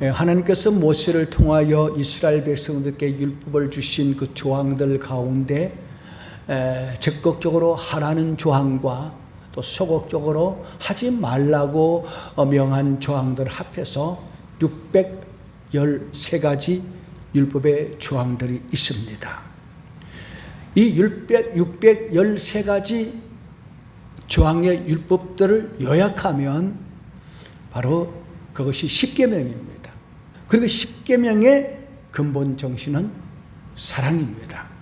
하나님께서 모세를 통하여 이스라엘 백성들께 율법을 주신 그 조항들 가운데 적극적으로 하라는 조항과 또 소극적으로 하지 말라고 명한 조항들 합해서 613가지 율법의 조항들이 있습니다. 이 613가지 조항의 율법들을 요약하면 바로 그것이 십계명입니다. 그리고 십계명의 근본 정신은 사랑입니다.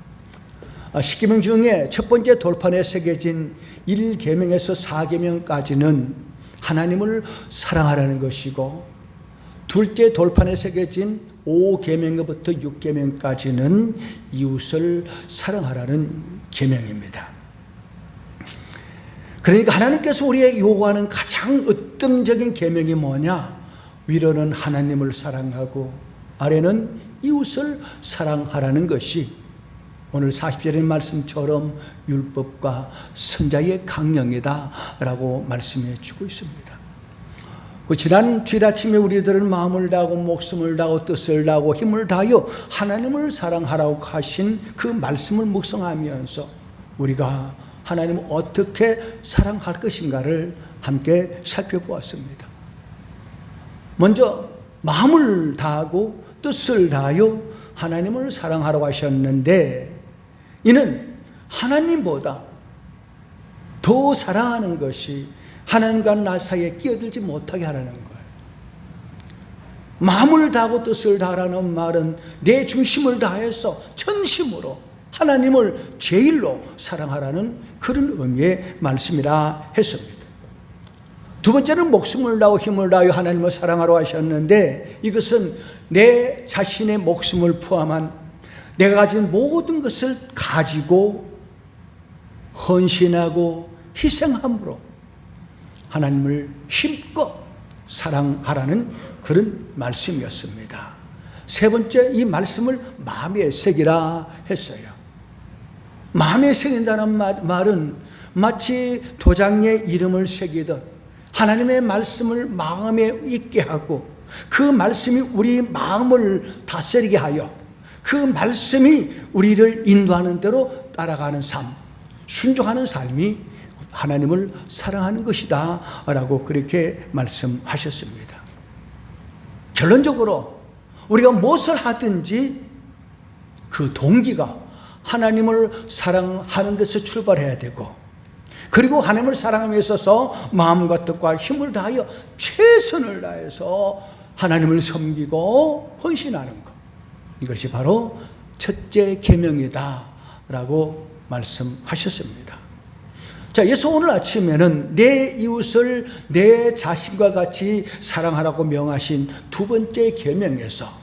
십계명 중에 첫 번째 돌판에 새겨진 1계명에서 4계명까지는 하나님을 사랑하라는 것이고, 둘째 돌판에 새겨진 5계명부터 6계명까지는 이웃을 사랑하라는 계명입니다. 그러니까 하나님께서 우리에게 요구하는 가장 으뜸적인 계명이 뭐냐? 위로는 하나님을 사랑하고 아래는 이웃을 사랑하라는 것이 오늘 40절의 말씀처럼 율법과 선자의 강령이다라고 말씀해 주고 있습니다. 지난 주일 아침에 우리들은 마음을 다하고 목숨을 다하고 뜻을 다하고 힘을 다하여 하나님을 사랑하라고 하신 그 말씀을 묵상하면서 우리가 하나님을 어떻게 사랑할 것인가를 함께 살펴보았습니다. 먼저 마음을 다하고 뜻을 다하여 하나님을 사랑하라고 하셨는데, 이는 하나님보다 더 사랑하는 것이 하나님과 나 사이에 끼어들지 못하게 하라는 거예요. 마음을 다하고 뜻을 다하라는 말은 내 중심을 다해서 전심으로 하나님을 제일로 사랑하라는 그런 의미의 말씀이라 했습니다. 두 번째는 목숨을 다하고 힘을 다하여 하나님을 사랑하라고 하셨는데, 이것은 내 자신의 목숨을 포함한 내가 가진 모든 것을 가지고 헌신하고 희생함으로 하나님을 힘껏 사랑하라는 그런 말씀이었습니다. 세 번째, 이 말씀을 마음에 새기라 했어요. 마음에 새긴다는 말은 마치 도장에 이름을 새기듯 하나님의 말씀을 마음에 있게 하고 그 말씀이 우리 마음을 다스리게 하여 그 말씀이 우리를 인도하는 대로 따라가는 삶, 순종하는 삶이 하나님을 사랑하는 것이다 라고 그렇게 말씀하셨습니다. 결론적으로 우리가 무엇을 하든지 그 동기가 하나님을 사랑하는 데서 출발해야 되고, 그리고 하나님을 사랑함에 있어서 마음과 뜻과 힘을 다하여 최선을 다해서 하나님을 섬기고 헌신하는 것, 이것이 바로 첫째 계명이다 라고 말씀하셨습니다. 자, 그래서 오늘 아침에는 내 이웃을 내 자신과 같이 사랑하라고 명하신 두 번째 계명에서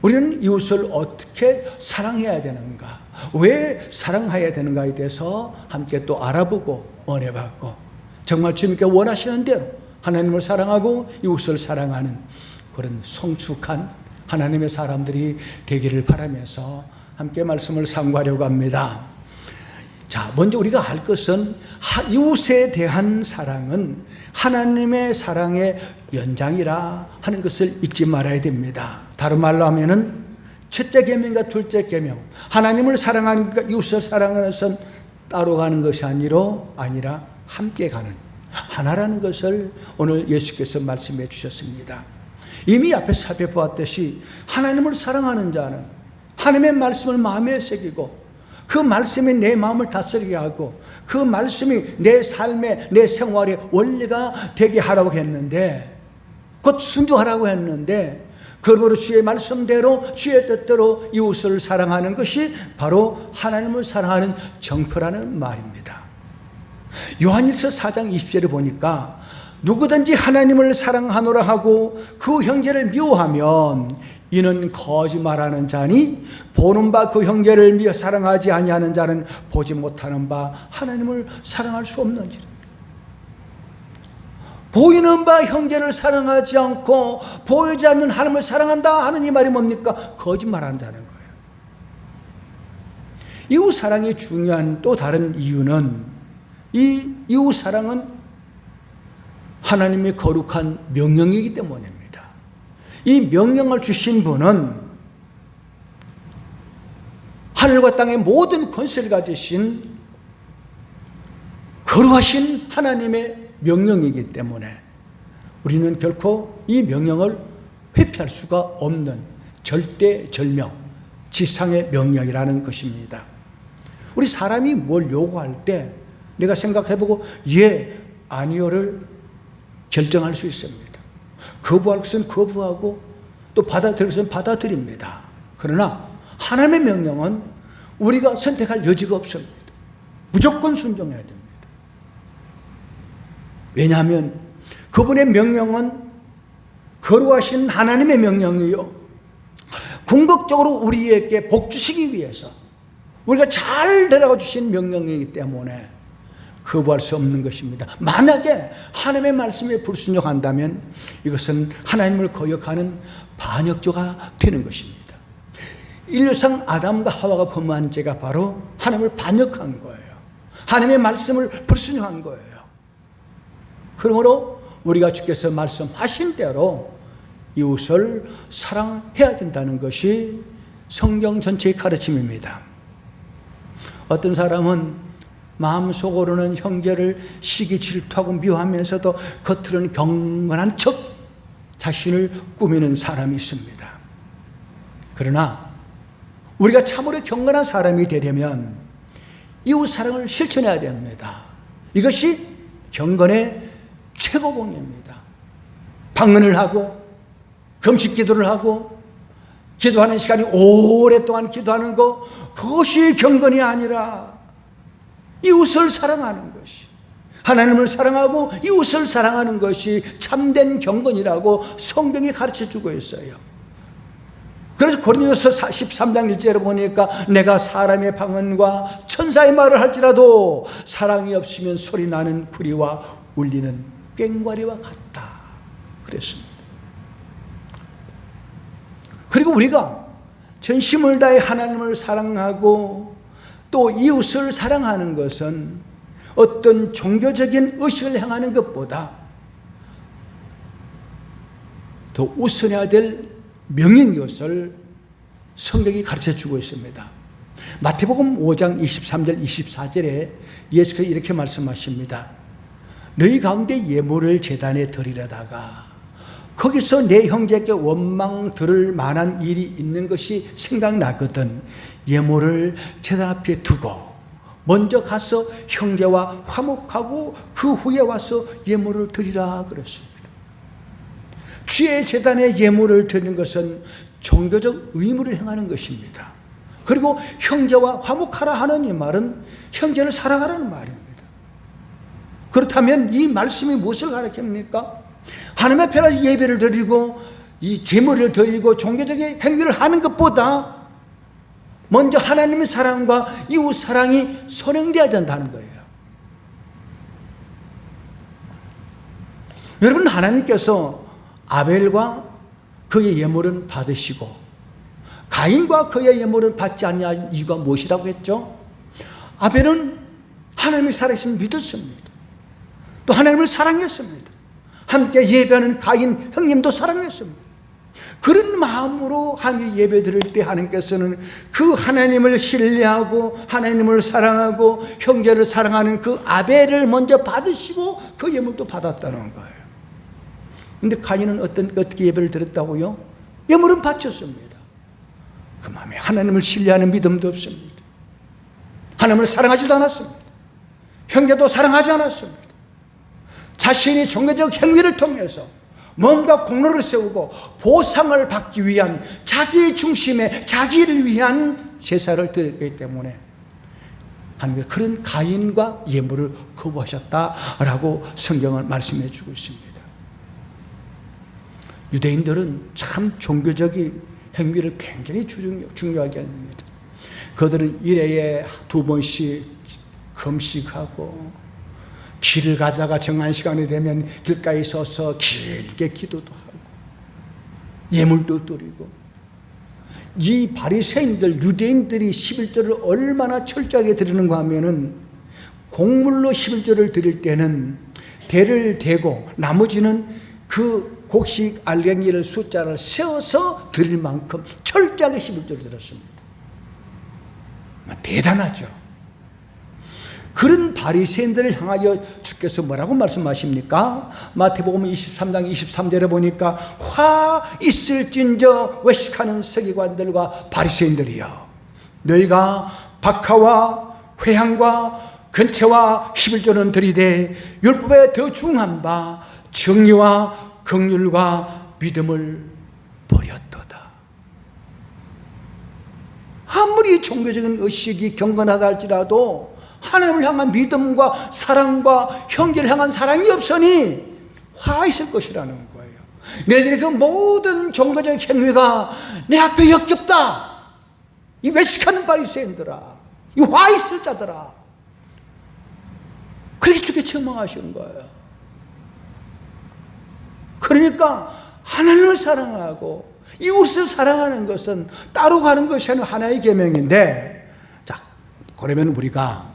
우리는 이웃을 어떻게 사랑해야 되는가, 왜 사랑해야 되는가에 대해서 함께 또 알아보고 은혜 받고 정말 주님께 원하시는 대로 하나님을 사랑하고 이웃을 사랑하는 그런 성숙한 하나님의 사람들이 되기를 바라면서 함께 말씀을 상고하려고 합니다. 자, 먼저 우리가 알 것은 이웃에 대한 사랑은 하나님의 사랑의 연장이라 하는 것을 잊지 말아야 됩니다. 다른 말로 하면은 첫째 계명과 둘째 계명, 하나님을 사랑하는 것과 이웃을 사랑하는 것은 따로 가는 것이 아니라 함께 가는 하나라는 것을 오늘 예수께서 말씀해 주셨습니다. 이미 앞에서 살펴보았듯이 하나님을 사랑하는 자는 하나님의 말씀을 마음에 새기고 그 말씀이 내 마음을 다스리게 하고 그 말씀이 내 삶의 내 생활의 원리가 되게 하라고 했는데, 곧 순종하라고 했는데, 그러므로 주의 말씀대로 주의 뜻대로 이웃을 사랑하는 것이 바로 하나님을 사랑하는 정표라는 말입니다. 요한일서 4장 20절에 보니까 누구든지 하나님을 사랑하노라 하고 그 형제를 미워하면 이는 거짓말하는 자니 보는 바 그 형제를 사랑하지 아니하는 자는 보지 못하는 바 하나님을 사랑할 수 없는지라. 보이는 바 형제를 사랑하지 않고 보이지 않는 하나님을 사랑한다 하는 이 말이 뭡니까? 거짓말한다는 거예요. 이웃 사랑이 중요한 또 다른 이유는 이 이웃 사랑은 하나님의 거룩한 명령이기 때문입니다. 이 명령을 주신 분은 하늘과 땅의 모든 권세를 가지신 거룩하신 하나님의 명령이기 때문에 우리는 결코 이 명령을 회피할 수가 없는 절대절명, 지상의 명령이라는 것입니다. 우리 사람이 뭘 요구할 때 내가 생각해보고 예, 아니요를 결정할 수 있습니다. 거부할 것은 거부하고 또 받아들일 것은 받아들입니다. 그러나 하나님의 명령은 우리가 선택할 여지가 없습니다. 무조건 순종해야 됩니다. 왜냐하면 그분의 명령은 거룩하신 하나님의 명령이요, 궁극적으로 우리에게 복 주시기 위해서 우리가 잘 내려가 주신 명령이기 때문에 거부할 수 없는 것입니다. 만약에 하나님의 말씀에 불순종한다면 이것은 하나님을 거역하는 반역죄가 되는 것입니다. 인류상 아담과 하와가 범한 죄가 바로 하나님을 반역한 거예요. 하나님의 말씀을 불순종한 거예요. 그러므로 우리가 주께서 말씀하신 대로 이웃을 사랑해야 된다는 것이 성경 전체의 가르침입니다. 어떤 사람은 마음속으로는 형제를 시기 질투하고 미워하면서도 겉으로는 경건한 척 자신을 꾸미는 사람이 있습니다. 그러나 우리가 참으로 경건한 사람이 되려면 이웃 사랑을 실천해야 됩니다. 이것이 경건의 최고봉입니다. 방언을 하고 금식 기도를 하고 기도하는 시간이 오랫동안 기도하는 것, 그것이 경건이 아니라 이웃을 사랑하는 것이, 하나님을 사랑하고 이웃을 사랑하는 것이 참된 경건이라고 성경이 가르쳐주고 있어요. 그래서 고린도서 13장 1절에 보니까 내가 사람의 방언과 천사의 말을 할지라도 사랑이 없으면 소리나는 구리와 울리는 꽹과리와 같다 그랬습니다. 그리고 우리가 전심을 다해 하나님을 사랑하고 또 이웃을 사랑하는 것은 어떤 종교적인 의식을 행하는 것보다 더 우선해야 될 명인 것을 성경이 가르쳐주고 있습니다. 마태복음 5장 23절 24절에 예수께서 이렇게 말씀하십니다. 너희 가운데 예물을 제단에 드리려다가 거기서 내 형제께 원망 들을 만한 일이 있는 것이 생각나거든 예물을 제단 앞에 두고 먼저 가서 형제와 화목하고 그 후에 와서 예물을 드리라 그랬습니다. 주의 제단에 예물을 드리는 것은 종교적 의무를 행하는 것입니다. 그리고 형제와 화목하라 하는 이 말은 형제를 사랑하라는 말입니다. 그렇다면 이 말씀이 무엇을 가르칩니까? 하나님 앞에 예배를 드리고 이 제물을 드리고 종교적인 행위를 하는 것보다 먼저 하나님의 사랑과 이웃 사랑이 선행되어야 된다는 거예요. 여러분, 하나님께서 아벨과 그의 예물은 받으시고 가인과 그의 예물은 받지 않는 이유가 무엇이라고 했죠? 아벨은 하나님의 살아계심을 믿었습니다. 또 하나님을 사랑했습니다. 함께 예배하는 가인 형님도 사랑했습니다. 그런 마음으로 하나님 예배 드릴 때 하나님께서는 그 하나님을 신뢰하고 하나님을 사랑하고 형제를 사랑하는 그 아벨을 먼저 받으시고 그 예물도 받았다는 거예요. 그런데 가인은 어떻게 예배를 드렸다고요? 예물은 바쳤습니다. 그 마음에 하나님을 신뢰하는 믿음도 없습니다. 하나님을 사랑하지도 않았습니다. 형제도 사랑하지 않았습니다. 자신이 종교적 행위를 통해서 뭔가 공로를 세우고 보상을 받기 위한 자기 중심의 자기를 위한 제사를 드렸기 때문에 하나님께서 그런 가인과 예물을 거부하셨다라고 성경은 말씀해 주고 있습니다. 유대인들은 참 종교적인 행위를 굉장히 중요하게 합니다. 그들은 1회에 2번씩 금식하고 길을 가다가 정한 시간이 되면 길가에 서서 길게 기도도 하고 예물도 드리고, 이 바리새인들 유대인들이 11조를 얼마나 철저하게 드리는가 하면은 곡물로 11조를 드릴 때는 대를 대고 나머지는 그 곡식 알갱이를 숫자를 세워서 드릴 만큼 철저하게 11조를 드렸습니다. 대단하죠. 그런 바리새인들을 향하여 주께서 뭐라고 말씀하십니까? 마태복음 23장 23절에 보니까 화 있을진저 외식하는 서기관들과 바리새인들이여, 너희가 박하와 회향과 근채와 11조는 드리되 율법에 더 중한 바 정의와 긍휼과 믿음을 버렸도다. 아무리 종교적인 의식이 경건하다 할지라도 하나님을 향한 믿음과 사랑과 형제를 향한 사랑이 없으니 화 있을 것이라는 거예요. 너희들의 그 모든 종교적 행위가 내 앞에 역겹다. 이 외식하는 바리새인들아, 이 화 있을 자들아. 그렇게 주께 책망하시는 거예요. 그러니까 하나님을 사랑하고 이웃을 사랑하는 것은 따로 가는 것이 아니라 하나의 계명인데, 자, 그러면 우리가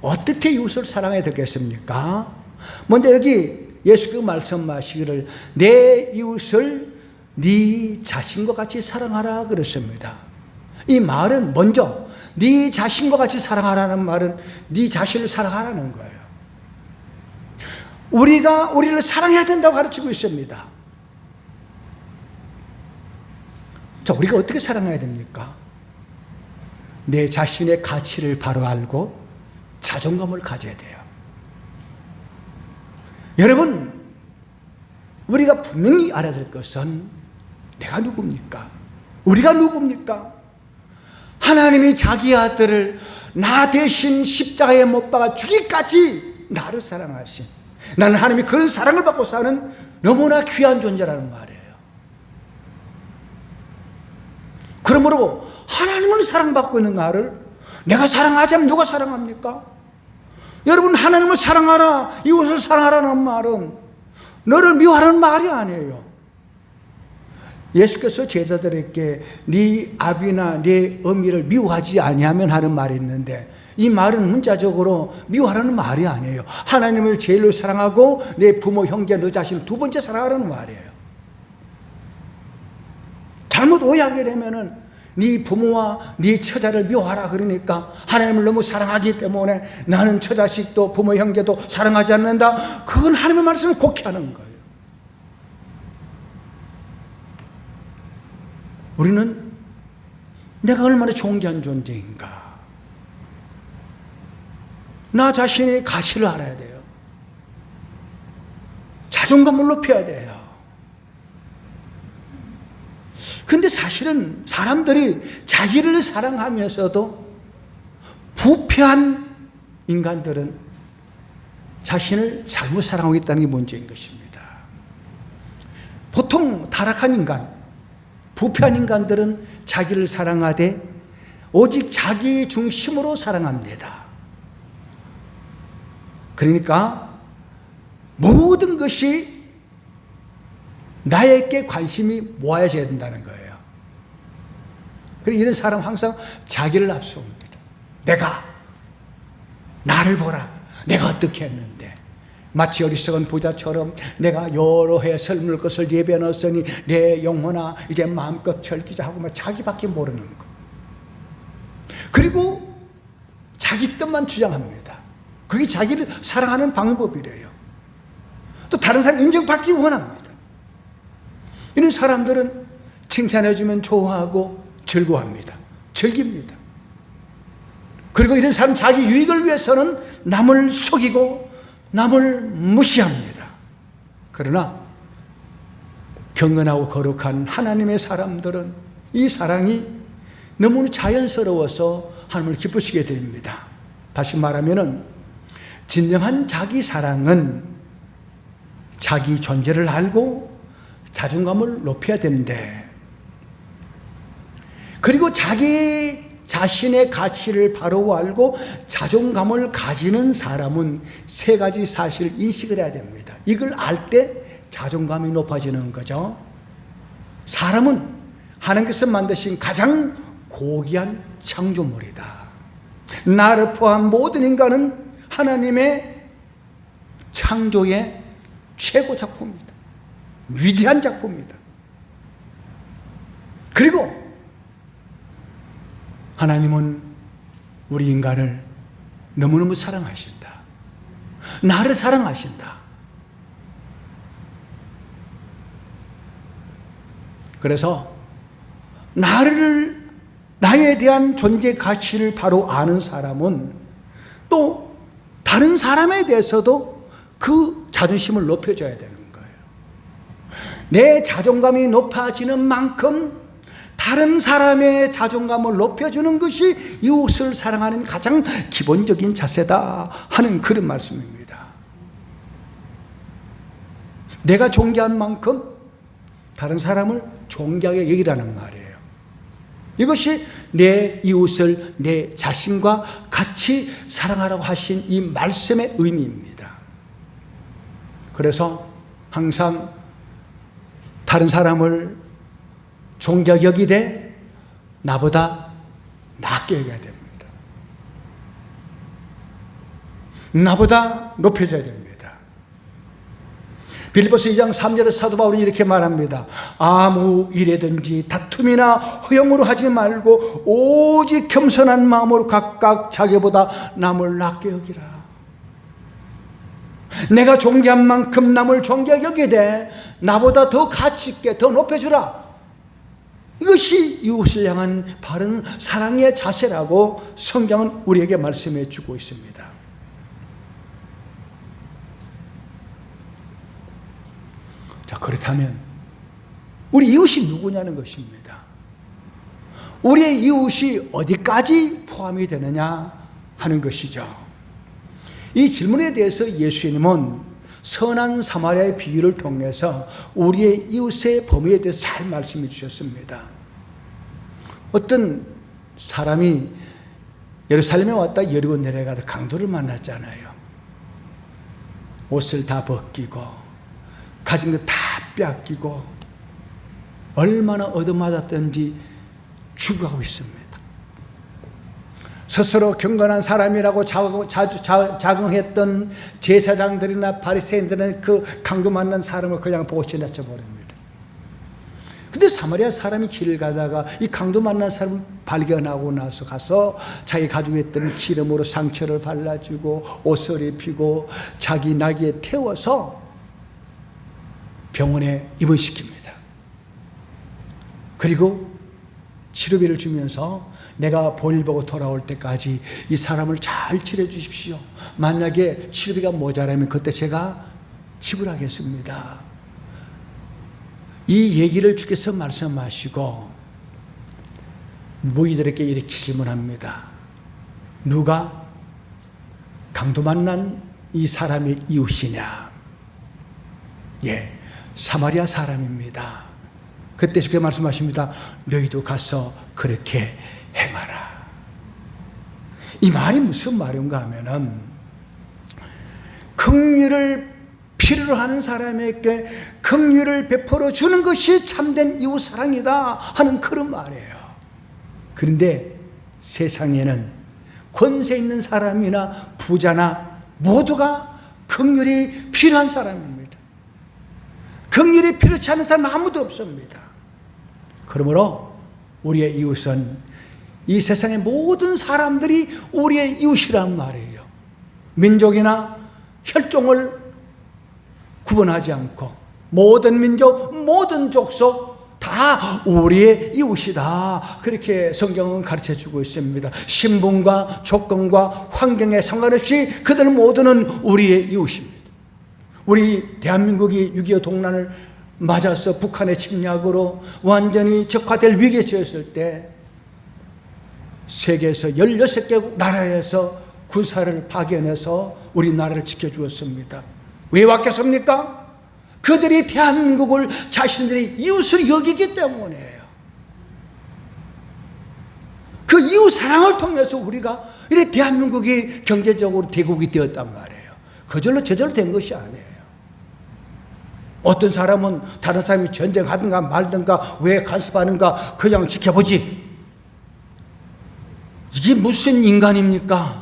어떻게 이웃을 사랑해야 되겠습니까? 먼저 여기 예수께서 말씀하시기를 내 이웃을 네 자신과 같이 사랑하라 그랬습니다. 이 말은 먼저 네 자신과 같이 사랑하라는 말은 네 자신을 사랑하라는 거예요. 우리가 우리를 사랑해야 된다고 가르치고 있습니다. 자, 우리가 어떻게 사랑해야 됩니까? 내 자신의 가치를 바로 알고 자존감을 가져야 돼요. 여러분, 우리가 분명히 알아야 될 것은 내가 누굽니까? 우리가 누굽니까? 하나님이 자기 아들을 나 대신 십자가에 못 박아 죽기까지 나를 사랑하신, 나는 하나님이 그런 사랑을 받고 사는 너무나 귀한 존재라는 말이에요. 그러므로 하나님을 사랑받고 있는 나를 내가 사랑하지 않으면 누가 사랑합니까? 여러분, 하나님을 사랑하라, 이웃을 사랑하라는 말은 너를 미워하라는 말이 아니에요. 예수께서 제자들에게 네 아비나 네 어미를 미워하지 아니하면 하는 말이 있는데, 이 말은 문자적으로 미워하라는 말이 아니에요. 하나님을 제일로 사랑하고 내 부모, 형제, 너 자신을 두 번째 사랑하라는 말이에요. 잘못 오해하게 되면은 네 부모와 네 처자를 미워하라 그러니까 하나님을 너무 사랑하기 때문에 나는 처자식도 부모, 형제도 사랑하지 않는다. 그건 하나님의 말씀을 곡해하는 거예요. 우리는 내가 얼마나 존귀한 존재인가, 나 자신의 가치를 알아야 돼요. 자존감을 높여야 돼요. 근데 사실은 사람들이 자기를 사랑하면서도 부패한 인간들은 자신을 잘못 사랑하고 있다는 게 문제인 것입니다. 보통 타락한 인간, 부패한 인간들은 자기를 사랑하되 오직 자기 중심으로 사랑합니다. 그러니까 모든 것이 나에게 관심이 모아져야 된다는 거예요. 그리고 이런 사람 항상 자기를 앞세웁니다. 내가, 나를 보라, 내가 어떻게 했는데, 마치 어리석은 부자처럼 내가 여러 해 설물 것을 예비해 놨으니 내 영혼아 이제 마음껏 즐기자 하고 막 자기밖에 모르는 거. 그리고 자기 뜻만 주장합니다. 그게 자기를 사랑하는 방법이래요. 또 다른 사람 인정받기 원합니다. 이런 사람들은 칭찬해주면 좋아하고 즐거워합니다. 즐깁니다. 그리고 이런 사람 자기 유익을 위해서는 남을 속이고 남을 무시합니다. 그러나 경건하고 거룩한 하나님의 사람들은 이 사랑이 너무 자연스러워서 하나님을 기쁘시게 됩니다. 다시 말하면은 진정한 자기 사랑은 자기 존재를 알고 자존감을 높여야 되는데, 그리고 자기 자신의 가치를 바로 알고 자존감을 가지는 사람은 세 가지 사실을 인식을 해야 됩니다. 이걸 알 때 자존감이 높아지는 거죠. 사람은 하나님께서 만드신 가장 고귀한 창조물이다. 나를 포함한 모든 인간은 하나님의 창조의 최고 작품이다. 위대한 작품입니다. 그리고 하나님은 우리 인간을 너무너무 사랑하신다. 나를 사랑하신다. 그래서 나에 대한 존재 가치를 바로 아는 사람은 또 다른 사람에 대해서도 그 자존심을 높여줘야 되는 거예요. 내 자존감이 높아지는 만큼 다른 사람의 자존감을 높여주는 것이 이웃을 사랑하는 가장 기본적인 자세다 하는 그런 말씀입니다. 내가 존귀한 만큼 다른 사람을 존귀하게 여기라는 말이에요. 이것이 내 이웃을 내 자신과 같이 사랑하라고 하신 이 말씀의 의미입니다. 그래서 항상 다른 사람을 존귀하게 여기되 나보다 낮게 여겨야 됩니다. 나보다 높여져야 됩니다. 빌립보서 2장 3절에 사도 바울은 이렇게 말합니다. 아무 일에든지 다툼이나 허용으로 하지 말고 오직 겸손한 마음으로 각각 자기보다 남을 낮게 여기라. 내가 존귀한 만큼 남을 존귀하게 여기되 나보다 더 가치 있게 더 높여주라. 이것이 이웃을 향한 바른 사랑의 자세라고 성경은 우리에게 말씀해 주고 있습니다. 자, 그렇다면 우리 이웃이 누구냐는 것입니다. 우리의 이웃이 어디까지 포함이 되느냐 하는 것이죠. 이 질문에 대해서 예수님은 선한 사마리아의 비유를 통해서 우리의 이웃의 범위에 대해서 잘 말씀해 주셨습니다. 어떤 사람이 예루살렘에 왔다 여리고 내려가다 강도를 만났잖아요. 옷을 다 벗기고 가진 거 다 뺏기고 얼마나 얻어맞았던지 죽어가고 있습니다. 스스로 경건한 사람이라고 자긍했던 제사장들이나 바리새인들은 그 강도 만난 사람을 그냥 보고 지나쳐 버립니다. 근데 사마리아 사람이 길을 가다가 이 강도 만난 사람을 발견하고 나서 가서 자기 가지고 있던 기름으로 상처를 발라주고 옷을 입히고 자기 나귀에 태워서 병원에 입원시킵니다. 그리고 치료비를 주면서 내가 볼일 보고 돌아올 때까지 이 사람을 잘 치료해 주십시오. 만약에 치료비가 모자라면 그때 제가 지불하겠습니다. 이 얘기를 주께서 말씀하시고 무의들에게 이렇게 질문합니다. 누가 강도 만난 이 사람의 이웃이냐? 예, 사마리아 사람입니다. 그때 주께서 말씀하십니다. 너희도 가서 그렇게 행하라. 이 말이 무슨 말인가 하면은 긍휼을 필요로 하는 사람에게 긍휼을 베풀어 주는 것이 참된 이웃 사랑이다 하는 그런 말이에요. 그런데 세상에는 권세 있는 사람이나 부자나 모두가 긍휼이 필요한 사람입니다. 긍휼이 필요치 않은 사람은 아무도 없습니다. 그러므로 우리의 이웃은 이 세상의 모든 사람들이 우리의 이웃이란 말이에요. 민족이나 혈종을 구분하지 않고 모든 민족, 모든 족속 다 우리의 이웃이다. 그렇게 성경은 가르쳐주고 있습니다. 신분과 조건과 환경에 상관없이 그들 모두는 우리의 이웃입니다. 우리 대한민국이 6.25 동란을 맞아서 북한의 침략으로 완전히 적화될 위기에 처했을 때 세계에서 16개 나라에서 군사를 파견해서 우리나라를 지켜주었습니다. 왜 왔겠습니까? 그들이 대한민국을 자신들의 이웃을 여기기 때문이에요. 그 이웃 사랑을 통해서 우리가 이렇게 대한민국이 경제적으로 대국이 되었단 말이에요. 그절로 저절로 된 것이 아니에요. 어떤 사람은 다른 사람이 전쟁하든가 말든가 왜 간섭하는가 그냥 지켜보지. 이게 무슨 인간입니까?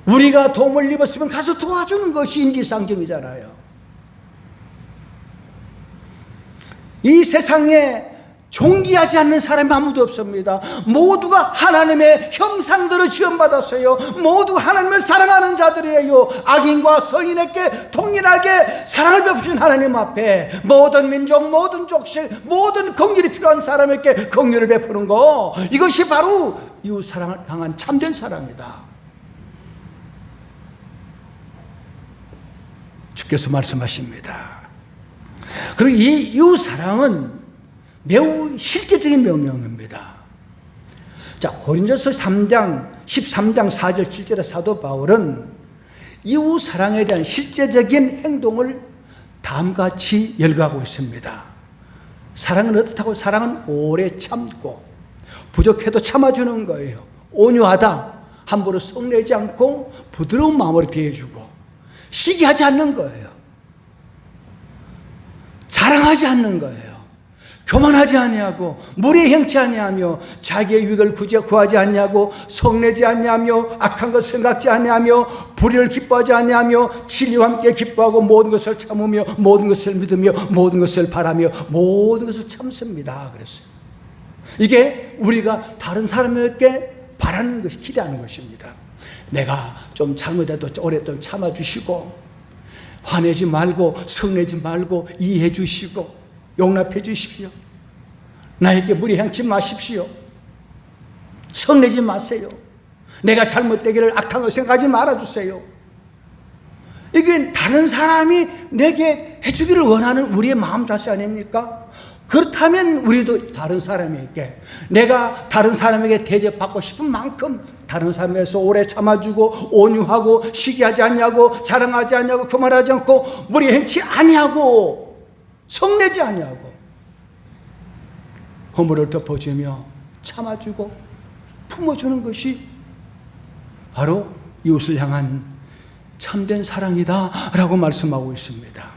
우리가 도움을 입었으면 가서 도와주는 것이 인지상정이잖아요. 이 세상에 존귀하지 않는 사람이 아무도 없습니다. 모두가 하나님의 형상대로 지음받았어요. 모두가 하나님을 사랑하는 자들이에요. 악인과 성인에게 동일하게 사랑을 베푸신 하나님 앞에 모든 민족, 모든 족식, 모든 긍휼이 필요한 사람에게 긍휼을 베푸는 거, 이것이 바로 이웃 사랑을 향한 참된 사랑이다. 주께서 말씀하십니다. 그리고 이 이웃 사랑은 매우 실제적인 명령입니다. 자, 고린도서 13장 4절 7절의 사도 바울은 이웃 사랑에 대한 실제적인 행동을 다음과 같이 열거하고 있습니다. 사랑은 어떻다고? 사랑은 오래 참고 부족해도 참아주는 거예요. 온유하다, 함부로 성내지 않고 부드러운 마음으로 대해주고, 시기하지 않는 거예요. 자랑하지 않는 거예요. 교만하지 아니하고 무리에 행치 아니하며 자기의 유익을 구하지 아니하고 성내지 아니하며 악한 것을 생각지 아니하며 불의를 기뻐하지 아니하며 진리와 함께 기뻐하고 모든 것을 참으며 모든 것을 믿으며 모든 것을 바라며 모든 것을 참습니다. 그랬어요. 이게 우리가 다른 사람에게 바라는 것이, 기대하는 것입니다. 내가 좀 잘못해도 오랫동안 참아주시고 화내지 말고 성내지 말고 이해해 주시고 용납해 주십시오. 나에게 무리 행치 마십시오. 성내지 마세요. 내가 잘못되기를 악한 걸 생각하지 말아주세요. 이게 다른 사람이 내게 해주기를 원하는 우리의 마음 자세 아닙니까? 그렇다면 우리도 다른 사람에게, 내가 다른 사람에게 대접받고 싶은 만큼 다른 사람에서 오래 참아주고 온유하고 시기하지 아니하고 자랑하지 아니하고 교만하지 않고 무리 행치 아니하고 성내지 아니하고 허물을 덮어주며 참아주고 품어주는 것이 바로 이웃을 향한 참된 사랑이다 라고 말씀하고 있습니다.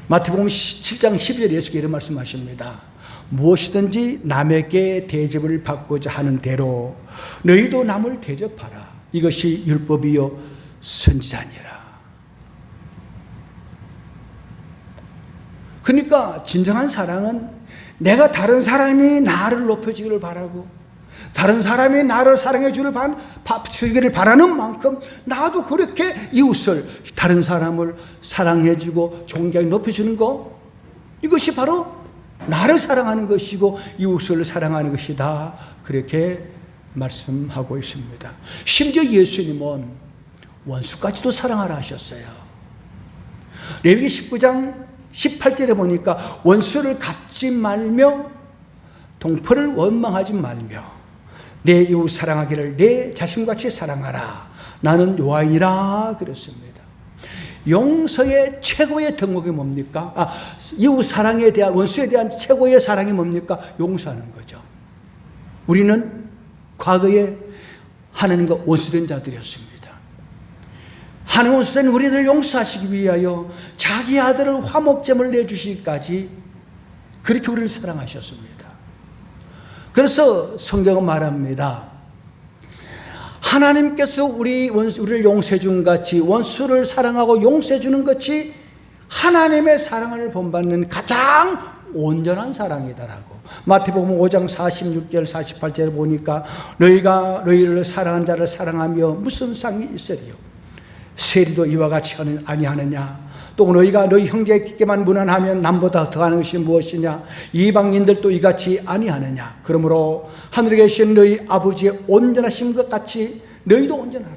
마태복음 7장 12절에 예수께서 이런 말씀하십니다. 무엇이든지 남에게 대접을 받고자 하는 대로 너희도 남을 대접하라. 이것이 율법이요 선지자니라. 그러니까 진정한 사랑은 내가 다른 사람이 나를 높여주기를 바라고 다른 사람이 나를 사랑해 주기를 바라는 만큼 나도 그렇게 이웃을, 다른 사람을 사랑해 주고 존경해 높여주는 거, 이것이 바로 나를 사랑하는 것이고 이웃을 사랑하는 것이다. 그렇게 말씀하고 있습니다. 심지어 예수님은 원수까지도 사랑하라 하셨어요. 레위기 19장 18절에 보니까 원수를 갚지 말며 동포를 원망하지 말며 내 이웃 사랑하기를 내 자신같이 사랑하라. 나는 여호와이니라 그랬습니다. 용서의 최고의 덕목이 뭡니까? 이웃 사랑에 대한, 원수에 대한 최고의 사랑이 뭡니까? 용서하는 거죠. 우리는 과거에 하나님과 원수된 자들이었습니다. 하나님 원수된 우리들을 용서하시기 위하여 자기 아들을 화목제물 내주시기까지 그렇게 우리를 사랑하셨습니다. 그래서 성경은 말합니다. 하나님께서 우리를 용서해 준 같이, 원수를 사랑하고 용서해 주는 것이 하나님의 사랑을 본받는 가장 온전한 사랑이다라고. 마태복음 5장 46절 48절에 보니까 너희가 너희를 사랑한 자를 사랑하며 무슨 상이 있으리요? 세리도 이와 같이 아니하느냐? 또 너희가 너희 형제에게만 무난하면 남보다 더하는 것이 무엇이냐? 이방인들도 이같이 아니하느냐? 그러므로 하늘에 계신 너희 아버지의 온전하심 것 같이 너희도 온전하라.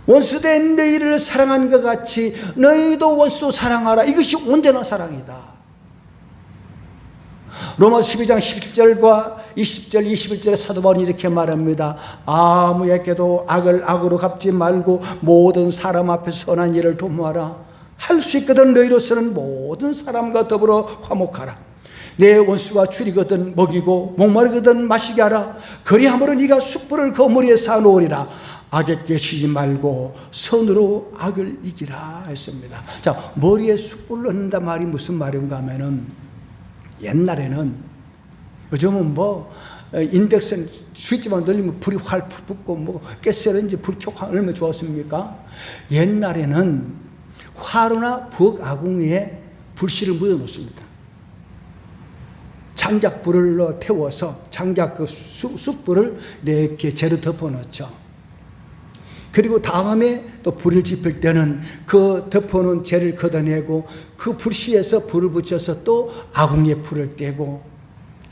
원수된 너희를 사랑한 것 같이 너희도 원수도 사랑하라. 이것이 온전한 사랑이다. 로마서 12장 17절과 20절 21절에 사도 바울이 이렇게 말합니다. 아무에게도 악을 악으로 갚지 말고 모든 사람 앞에 선한 일을 도모하라. 할 수 있거든 너희로서는 모든 사람과 더불어 화목하라. 내 원수가 줄이거든 먹이고 목마르거든 마시게 하라. 그리함으로 네가 숯불을 그 머리에 쌓아놓으리라. 악에게 쉬지 말고 선으로 악을 이기라 했습니다. 자, 머리에 숯불을 넣는다 말이 무슨 말인가 하면은, 옛날에는, 요즘은 인덕션 스위치만 돌리면 불이 활 붙고 가스레인지 불 켜고 얼마나 좋았습니까? 옛날에는 화로나 부엌 아궁이에 불씨를 묻어 놓습니다. 장작불을 태워서 장작 그 숯불을 이렇게 재로 덮어 놓죠. 그리고 다음에 또 불을 지필 때는 그 덮어놓은 재를 걷어내고 그 불씨에서 불을 붙여서 또 아궁이에 불을 떼고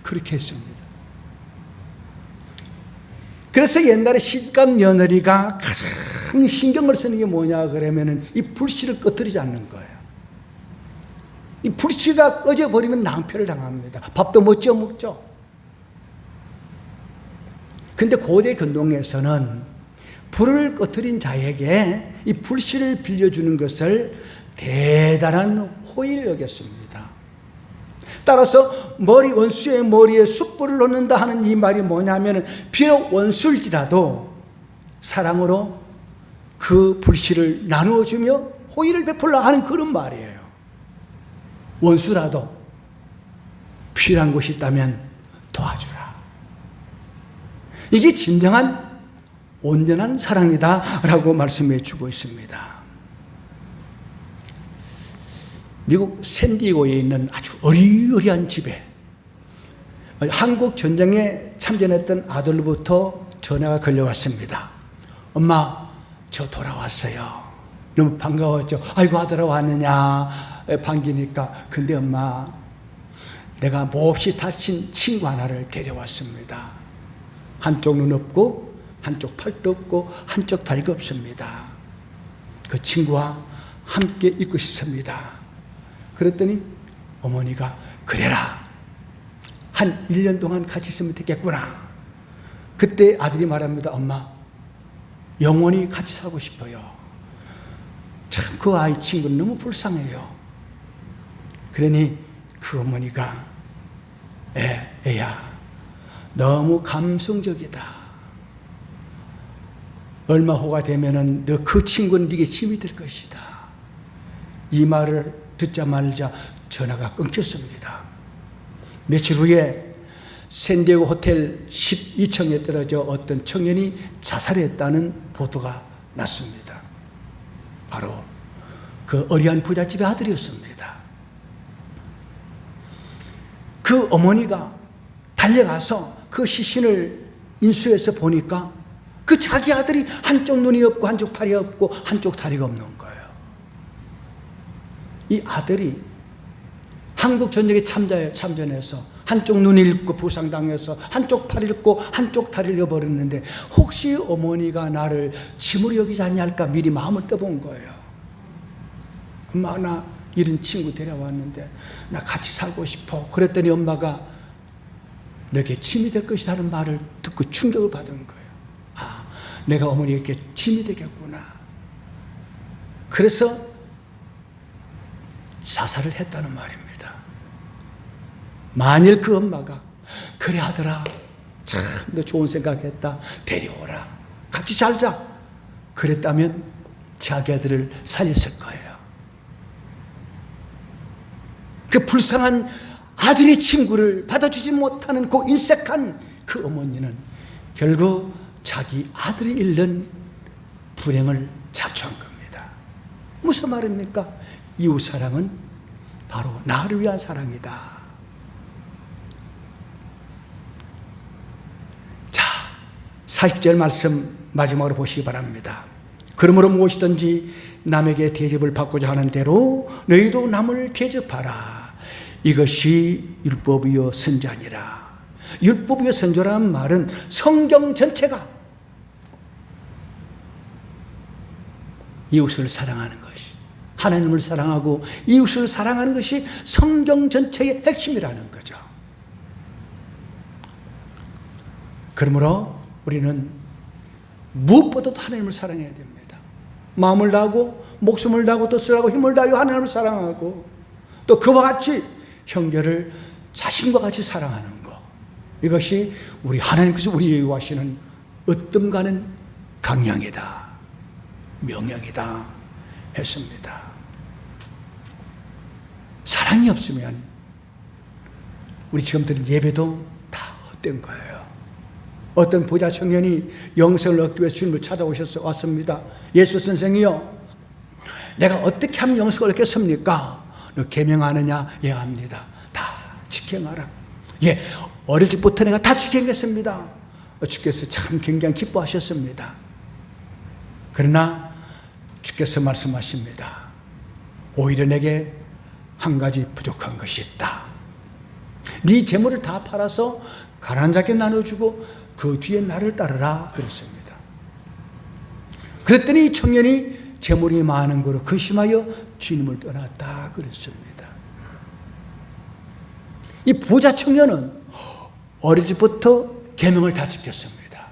그렇게 했습니다. 그래서 옛날에 시집간 며느리가 가장 신경을 쓰는 게 뭐냐 그러면은 이 불씨를 꺼뜨리지 않는 거예요. 이 불씨가 꺼져버리면 낭패를 당합니다. 밥도 못 지어 먹죠. 근데 고대 근동에서는 불을 꺼뜨린 자에게 이 불씨를 빌려주는 것을 대단한 호의를 여겼습니다. 따라서 원수의 머리에 숯불을 놓는다 하는 이 말이 뭐냐면 비록 원수일지라도 사랑으로 그 불씨를 나누어주며 호의를 베풀라 하는 그런 말이에요. 원수라도 필요한 것이 있다면 도와주라. 이게 진정한 온전한 사랑이다라고 말씀해 주고 있습니다. 미국 샌디에고에 있는 아주 어리어리한 집에 한국 전쟁에 참전했던 아들로부터 전화가 걸려왔습니다. 엄마, 저 돌아왔어요. 너무 반가웠죠. 아이고, 아들아 왔느냐 반기니까. 근데 엄마, 내가 몹시 다친 친구 하나를 데려왔습니다. 한쪽 눈 없고 한쪽 팔도 없고 한쪽 다리가 없습니다. 그 친구와 함께 있고 싶습니다. 그랬더니 어머니가 그래라, 한 1년 동안 같이 있으면 되겠구나. 그때 아들이 말합니다. 엄마, 영원히 같이 살고 싶어요. 참 그 아이 친구는 너무 불쌍해요. 그러니 그 어머니가 애야, 너무 감성적이다. 얼마 후가 되면은 너 그 친구는 네게 짐이 될 것이다. 이 말을 듣자마자 전화가 끊겼습니다. 며칠 후에 샌디에고 호텔 12층에 떨어져 어떤 청년이 자살했다는 보도가 났습니다. 바로 그 어리한 부잣집의 아들이었습니다. 그 어머니가 달려가서 그 시신을 인수해서 보니까 그 자기 아들이 한쪽 눈이 없고 한쪽 팔이 없고 한쪽 다리가 없는 거예요. 이 아들이 한국 전쟁에 참전해서 한쪽 눈이 잃고 부상당해서 한쪽 팔이 잃고 한쪽 다리를 잃어버렸는데 혹시 어머니가 나를 짐으로 여기지 않냐 할까 미리 마음을 떠본 거예요. 엄마, 나 이런 친구 데려왔는데 나 같이 살고 싶어. 그랬더니 엄마가 너에게 짐이 될 것이라는 말을 듣고 충격을 받은 거예요. 아, 내가 어머니에게 짐이 되겠구나. 그래서 자살을 했다는 말입니다. 만일 그 엄마가 그래 아들아, 참 너 좋은 생각했다, 데려오라, 같이 살자 그랬다면 자기 아들을 살렸을 거예요. 그 불쌍한 아들의 친구를 받아주지 못하는 그 인색한 그 어머니는 결국 자기 아들이 잃는 불행을 자초한 겁니다. 무슨 말입니까? 이웃사랑은 바로 나를 위한 사랑이다. 자, 40절 말씀 마지막으로 보시기 바랍니다. 그러므로 무엇이든지 남에게 대접을 받고자 하는 대로 너희도 남을 대접하라. 이것이 율법이요 선지아니라. 율법이요 선지라는 말은 성경 전체가 이웃을 사랑하는 것이, 하나님을 사랑하고 이웃을 사랑하는 것이 성경 전체의 핵심이라는 거죠. 그러므로 우리는 무엇보다도 하나님을 사랑해야 됩니다. 마음을 다하고 목숨을 다하고 뜻을 하고 힘을 다하여 하나님을 사랑하고 또 그와 같이 형제를 자신과 같이 사랑하는 것, 이것이 우리 하나님께서 우리에게 요구하시는 으뜸가는 강령이다, 명령이다 했습니다. 사랑이 없으면 우리 지금 드린 예배도 다 헛된 거예요. 어떤 부자 청년이 영생을 얻기 위해서 주님을 찾아오셨습니다. 예수 선생이요, 내가 어떻게 하면 영생을 얻겠습니까? 너 계명하느냐? 예, 합니다. 다 지켜가라. 예, 어릴 적부터 내가 다 지켜겠습니다. 주께서 참 굉장히 기뻐하셨습니다. 그러나 주께서 말씀하십니다. 오히려 내게 한 가지 부족한 것이 있다. 네 재물을 다 팔아서 가난한 자께 나눠주고 그 뒤에 나를 따르라 그랬습니다. 그랬더니 이 청년이 재물이 많은 거로 근심하여 주님을 떠났다 그랬습니다. 이 부자 청년은 어릴 적부터 계명을 다 지켰습니다.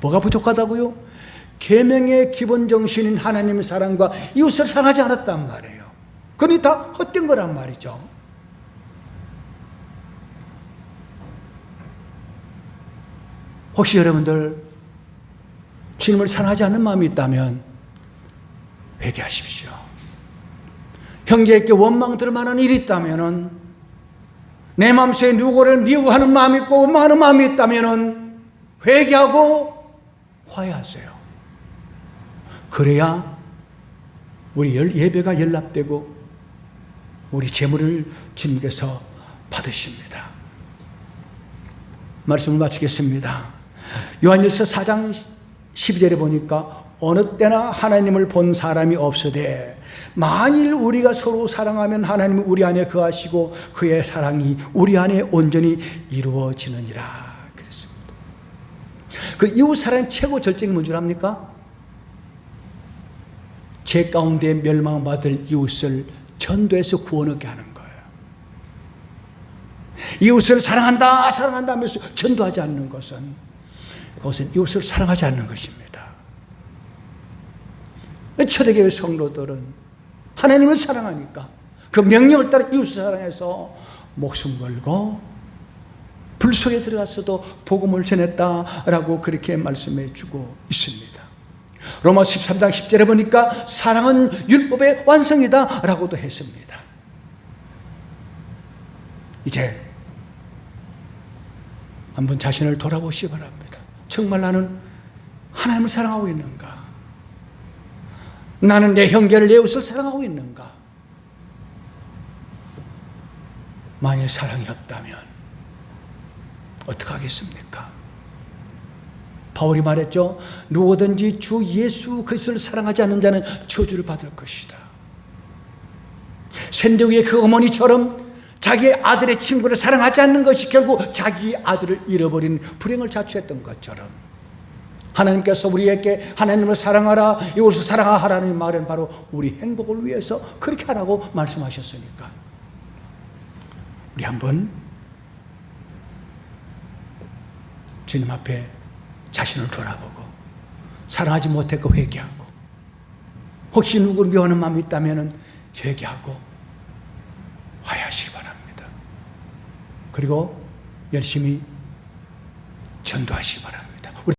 뭐가 부족하다고요? 계명의 기본 정신인 하나님의 사랑과 이웃을 사랑하지 않았단 말이에요. 그러니 다 헛된 거란 말이죠. 혹시 여러분들 주님을 사랑하지 않는 마음이 있다면 회개하십시오. 형제에게 원망 들을 만한 일이 있다면, 내 마음속에 누구를 미워하는 마음이 있고 원망하는 마음이 있다면 회개하고 화해하세요. 그래야 우리 예배가 연락되고 우리 재물을 주님께서 받으십니다. 말씀을 마치겠습니다. 요한일서 4장 12절에 보니까 어느 때나 하나님을 본 사람이 없으되 만일 우리가 서로 사랑하면 하나님은 우리 안에 거하시고 그의 사랑이 우리 안에 온전히 이루어지느니라 그랬습니다. 그 이웃 사랑의 최고 절정이 뭔 줄 압니까? 죄 가운데 멸망받을 이웃을 전도해서 구원 얻게 하는 거예요. 이웃을 사랑한다 하면서 전도하지 않는 것은, 그것은 이웃을 사랑하지 않는 것입니다. 초대교회 성도들은 하나님을 사랑하니까 그 명령을 따라 이웃을 사랑해서 목숨 걸고 불 속에 들어가서도 복음을 전했다라고 그렇게 말씀해 주고 있습니다. 로마 13장 10절에 보니까 사랑은 율법의 완성이다 라고도 했습니다. 이제 한번 자신을 돌아보시기 바랍니다. 정말 나는 하나님을 사랑하고 있는가? 나는 내 형제를, 내 이웃을 사랑하고 있는가? 만일 사랑이 없다면 어떡하겠습니까? 바울이 말했죠. 누구든지 주 예수 그리스도를 사랑하지 않는 자는 저주를 받을 것이다. 샌드위치의 그 어머니처럼 자기 아들의 친구를 사랑하지 않는 것이 결국 자기 아들을 잃어버린 불행을 자초했던 것처럼, 하나님께서 우리에게 하나님을 사랑하라, 이웃을 사랑하라는 말은 바로 우리 행복을 위해서 그렇게 하라고 말씀하셨으니까 우리 한번 주님 앞에 자신을 돌아보고 사랑하지 못했고 회개하고, 혹시 누구를 미워하는 마음이 있다면 회개하고 화해하시기 바랍니다. 그리고 열심히 전도하시기 바랍니다.